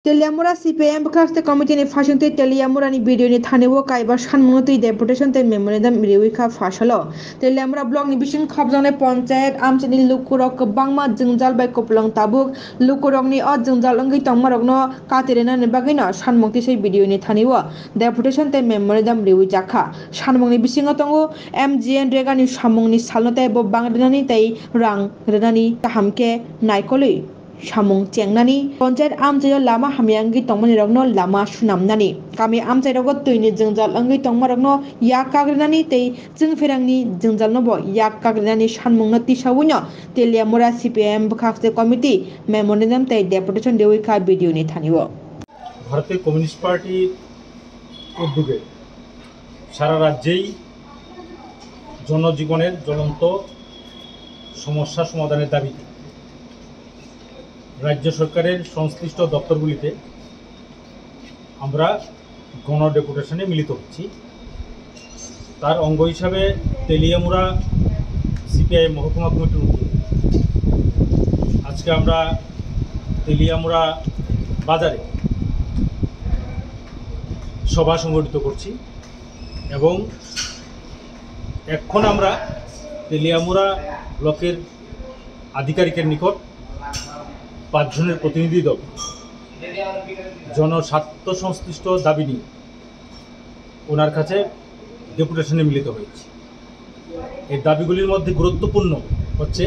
Teleamura CPM bekas te komite ni fashion te Teleamura ni video ni thane wo kaibar sanmungti deputation te memorandum rewika fashalo Teleamura blog ni bising khapjane panchayat amchini lukurok bangma jingjal bai koplang tabuk lukurok ni o jingjal ongi tongmarok no katirena ni bagino sanmungti sei video ni thane wo deputation te memorandum rewi jakha sanmungni bisingo tongo MGN rega ni samung ni salnote bo bangrenani tei rang renani kahamke naikoli samung chengnani panchayat amchayo lama hamyangi tongmani rokno lama sunamnani kami amchai rogo tuini jingjal angi tongmarokno yak kagrnani tei jingferangni jingjalno bo yak kagrnani sanmungno tisawuno Teleamura CPM bkhakte committee memorandum tei deputation dewika video ni thaniwo ভারতের communist party উদ্যোগে সারা রাজ্যেই জনজীবনের জ্বলন্ত সমস্যা সমাধানের দাবিতে রাজ্য সরকারের সংশ্লিষ্ট দপ্তরগুলিতে আমরা গণ ডেপুটেশনে মিলিত হচ্ছি। তার অঙ্গ হিসাবে তেলিয়ামুড়া সিপিআই মহকুমা কমিটির উদ্যোগে আজকে আমরা তেলিয়ামুড়া বাজারে সভা সংগঠিত করছি এবং এখন আমরা তেলিয়ামুড়া ব্লকের আধিকারিকের নিকট 5 জনের প্রতিনিধি দল জনস্বার্থ সংশ্লিষ্ট দাবি নিয়ে ওনার কাছে ডেপুটেশনে মিলিত হয়েছে। এই দাবিগুলির মধ্যে গুরুত্বপূর্ণ হচ্ছে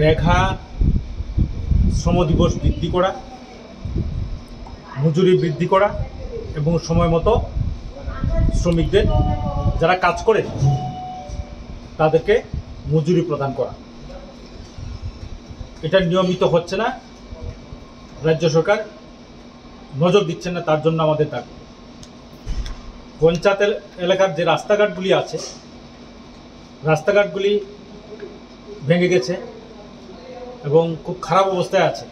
রেখা শ্রম দিবস বৃদ্ধি করা, মজুরি বৃদ্ধি করা এবং সময় মতো শ্রমিকদের যারা কাজ করে তাদেরকে মজুরি প্রদান করা। এটা নিয়মিত হচ্ছে না, রাজ্য সরকার নজর দিচ্ছেন না, তার জন্য আমাদের দাবি। পঞ্চায়েত এলাকার যে রাস্তাঘাটগুলি আছে, রাস্তাঘাটগুলি ভেঙে গেছে এবং খুব খারাপ অবস্থায় আছে।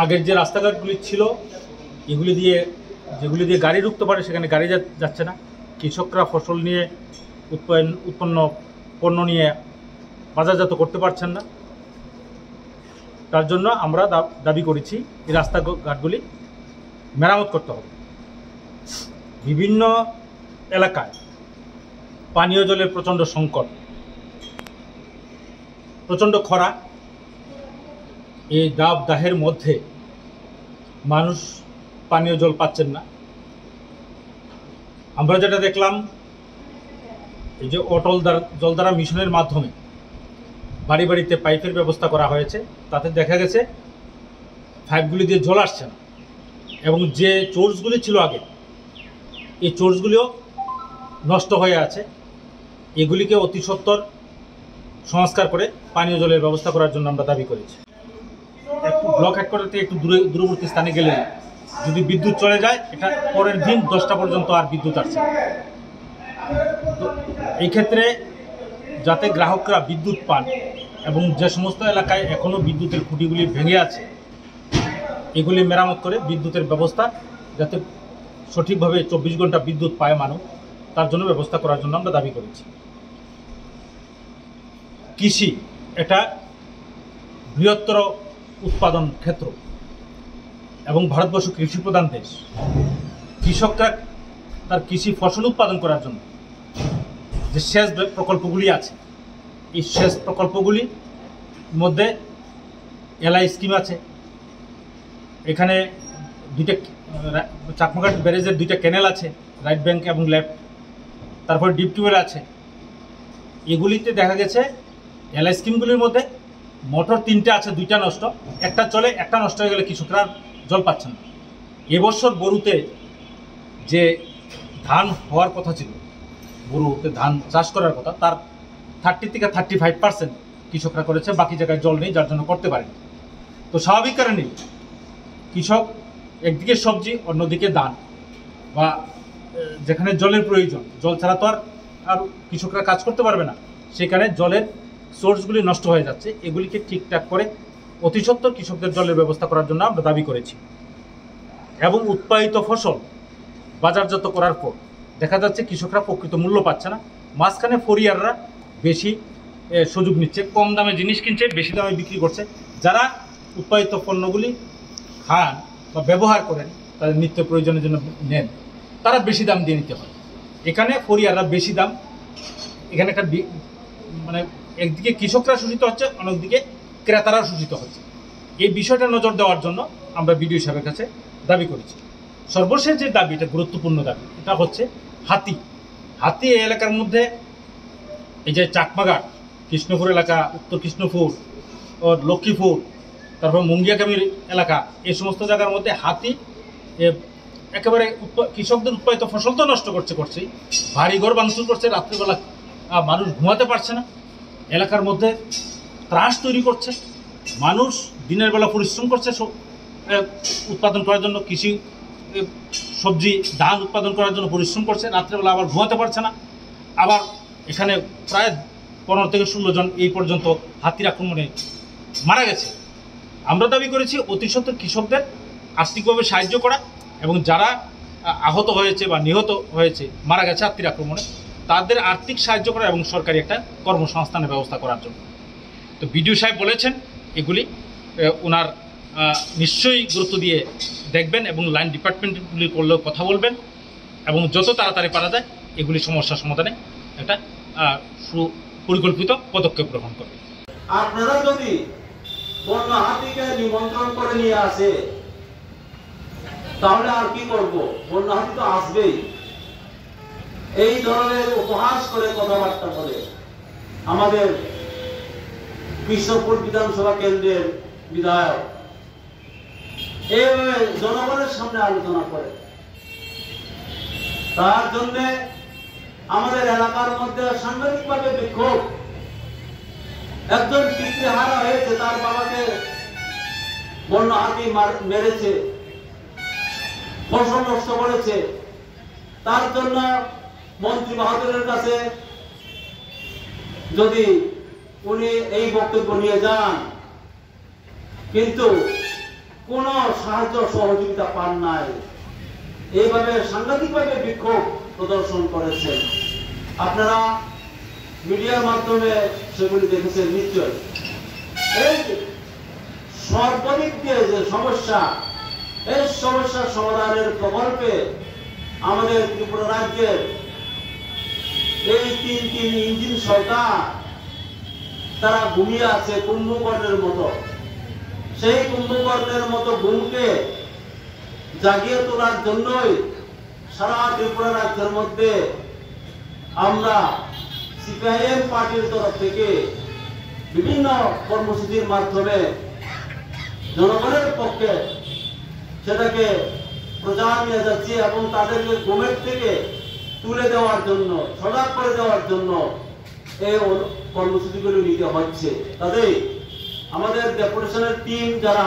আগের যে রাস্তাঘাটগুলি ছিল যেগুলি দিয়ে গাড়ি ঢুকতে পারে সেখানে গাড়ি যাচ্ছে না। কৃষকরা ফসল নিয়ে উৎপন্ন পণ্য নিয়ে বাজারজাত করতে পারছেন না। তার জন্য আমরা দাবি করেছি এই রাস্তাঘাটগুলি মেরামত করতে হবে। বিভিন্ন এলাকায় পানীয় জলের প্রচণ্ড সংকট, প্রচণ্ড খরা, এই দাহের মধ্যে মানুষ পানীয় জল পাচ্ছেন না। আমরা যেটা দেখলাম, এই যে অটল জলধারা মিশনের মাধ্যমে বাড়ি বাড়িতে পাইপের ব্যবস্থা করা হয়েছে, তাতে দেখা গেছে পাইপগুলি দিয়ে জল আসছে না এবং যে চোর্সগুলি ছিল আগে, এই চোর্সগুলিও নষ্ট হয়ে আছে। এগুলিকে অতি সত্বর সংস্কার করে পানীয় জলের ব্যবস্থা করার জন্য আমরা দাবি করেছি। একটু ব্লক হেডকোয়ার্টার থেকে একটু দূরবর্তী স্থানে গেলে যদি বিদ্যুৎ চলে যায়, এটা পরের দিন 10টা পর্যন্ত আর বিদ্যুৎ আসছে। তো এই ক্ষেত্রে যাতে গ্রাহকরা বিদ্যুৎ পান এবং যে সমস্ত এলাকায় এখনও বিদ্যুতের খুঁটিগুলি ভেঙে আছে এগুলি মেরামত করে বিদ্যুতের ব্যবস্থা যাতে সঠিকভাবে 24 ঘন্টা বিদ্যুৎ পায় মানুষ, তার জন্য ব্যবস্থা করার জন্য আমরা দাবি করেছি। কৃষি এটা বৃহত্তর উৎপাদন ক্ষেত্র এবং ভারতবর্ষ কৃষি প্রধান দেশ। কৃষকরা তার কৃষি ফসল উৎপাদন করার জন্য যে সেচ প্রকল্পগুলি আছে, এই সেচ প্রকল্পগুলির মধ্যে এলআই স্কিম আছে। এখানে দুইটা চাকমাঘাট ব্যারেজের 2টা ক্যানেল আছে, রাইট ব্যাঙ্ক এবং লেফট। তারপর ডিপ টিউবওয়েল আছে। এগুলিতে দেখা গেছে এলআই স্কিমগুলির মধ্যে মোটর 3টে আছে, 2টা নষ্ট, একটা চলে, একটা নষ্ট হয়ে গেলে কৃষকরা জল পাচ্ছেন না। এবছর বরুতে যে ধান হওয়ার কথা ছিল, বরুতে ধান চাষ করার কথা, তার 30 থেকে 35% কৃষকরা করেছে, বাকি জায়গায় জল নেই, যার জন্য করতে পারেনি। তো স্বাভাবিক কারণে কৃষক একদিকে সবজি, অন্যদিকে ধান, বা যেখানে জলের প্রয়োজন, জল ছাড়া তো আর কৃষকরা কাজ করতে পারবে না, সেখানে জলের সোর্সগুলি নষ্ট হয়ে যাচ্ছে। এগুলিকে ঠিকঠাক করে অতি সত্বর কৃষকদের জলের ব্যবস্থা করার জন্য আমরা দাবি করেছি। এবং উৎপাদিত ফসল বাজারজাত করার পর দেখা যাচ্ছে কৃষকরা প্রকৃত মূল্য পাচ্ছে না, মাঝখানে ফরিয়াররা বেশি সুযোগ নিচ্ছে, কম দামে জিনিস কিনছে, বেশি দামে বিক্রি করছে। যারা উৎপাদিত পণ্যগুলি খান বা ব্যবহার করেন, তাদের নিত্য প্রয়োজনের জন্য নেন, তারা বেশি দাম দিয়ে নিতে হয়। এখানে ফরিয়াররা বেশি দাম, এখানে একটা মানে একদিকে কৃষকরা শোষিত হচ্ছে, অন্যদিকে ক্রেতারা শোষিত হচ্ছে। এই বিষয়টা নজর দেওয়ার জন্য আমরা বিডিও সাহেবের কাছে দাবি করেছি। সর্বশেষ যে দাবি, এটা গুরুত্বপূর্ণ দাবি, এটা হচ্ছে হাতি এই এলাকার মধ্যে, এই যে চাকমাঘাট, কৃষ্ণপুর এলাকা, উত্তর কৃষ্ণপুর ও লক্ষ্মীপুর, তারপর মুঙ্গিয়াকামির এলাকা, এই সমস্ত জায়গার মধ্যে হাতি একেবারে কৃষকদের উৎপাদিত ফসল তো নষ্ট করছেই, বাড়িঘর ভাঙচুর করছে, রাত্রিবেলা মানুষ ঘুমাতে পারছে না, এলাকার মধ্যে ত্রাস তৈরি করছে। মানুষ দিনের বেলা পরিশ্রম করছে উৎপাদন করার জন্য, কৃষি সবজি ধান উৎপাদন করার জন্য পরিশ্রম করছে, রাত্রেবেলা আবার ঘুমাতে পারছে না। আবার এখানে প্রায় 15 থেকে 16 জন এই পর্যন্ত হাতির আক্রমণে মারা গেছে। আমরা দাবি করেছি অতি সত্বর কৃষকদের আর্থিকভাবে সাহায্য করা, এবং যারা আহত হয়েছে বা নিহত হয়েছে, মারা গেছে হাতির আক্রমণে, তাদের আর্থিক সাহায্য করা এবং সরকারি একটা কর্মসংস্থানের ব্যবস্থা করার জন্য। তো বিডিও সাহেব বলেছেন এগুলি ওনার নিশ্চয়ই গুরুত্ব দিয়ে দেখবেন এবং লাইন ডিপার্টমেন্টগুলি করলেও কথা বলবেন, এবং যত তাড়াতাড়ি পারা যায় এগুলি সমস্যার সমাধানে একটা সুপরিকল্পিত পদক্ষেপ গ্রহণ করবেন। আপনারা যদি বন্য হাতিকে নিমন্ত্রণ করে নিয়ে আসে, তাহলে আর কি করব? বন্য হাতি তো আসবেই। এই ধরনের উপহাস করে কথাবার্তা বলে আমাদের কৃষ্ণপুর বিধানসভা কেন্দ্রের বিধায়ক এইভাবে জনগণের সামনে আলোচনা করে, তার জন্য আমাদের এলাকার মধ্যে সাংঘাতিকভাবে বিক্ষোভ। একজন পিতৃহারা হয়েছে, তার বাবাকে বন্য হাতি মেরেছে, ফসল নষ্ট করেছে, তার জন্য মন্ত্রী বাহাদুরের কাছে যদি উনি এই বক্তব্য নিয়ে যান, কিন্তু কোন সাহায্য সহযোগিতা পান নাই। এইভাবে সাংঘাতিকভাবে বিক্ষোভ প্রদর্শন করেছেন। আপনারা মিডিয়ার মাধ্যমে সেগুলি দেখেছেন নিশ্চয়। এই সর্বদিক দিয়ে যে সমস্যা, এই সমস্যার সমাধানের প্রকল্পে আমাদের ত্রিপুরা রাজ্যের এই তিন ইঞ্জিন সরকার, তারা ঘুমিয়ে আছে কুম্ভকর্ণের মতো। সেই কুম্ভকর্ণের মতো ঘুমকে জাগিয়ে তোলার জন্যই সারা ত্রিপুরা রাজ্যের মধ্যে আমরা সিপিআইএম পার্টির তরফ থেকে বিভিন্ন কর্মসূচির মাধ্যমে জনগণের পক্ষে সেটাকে প্রচার নিয়ে যাচ্ছি, এবং তাদেরকে ঘুমের থেকে তুলে দেওয়ার জন্য, সজাগ করে দেওয়ার জন্য এই কর্মসূচিগুলো নিতে হচ্ছে। তাদের আমাদের ডেপুটেশনের টিম যারা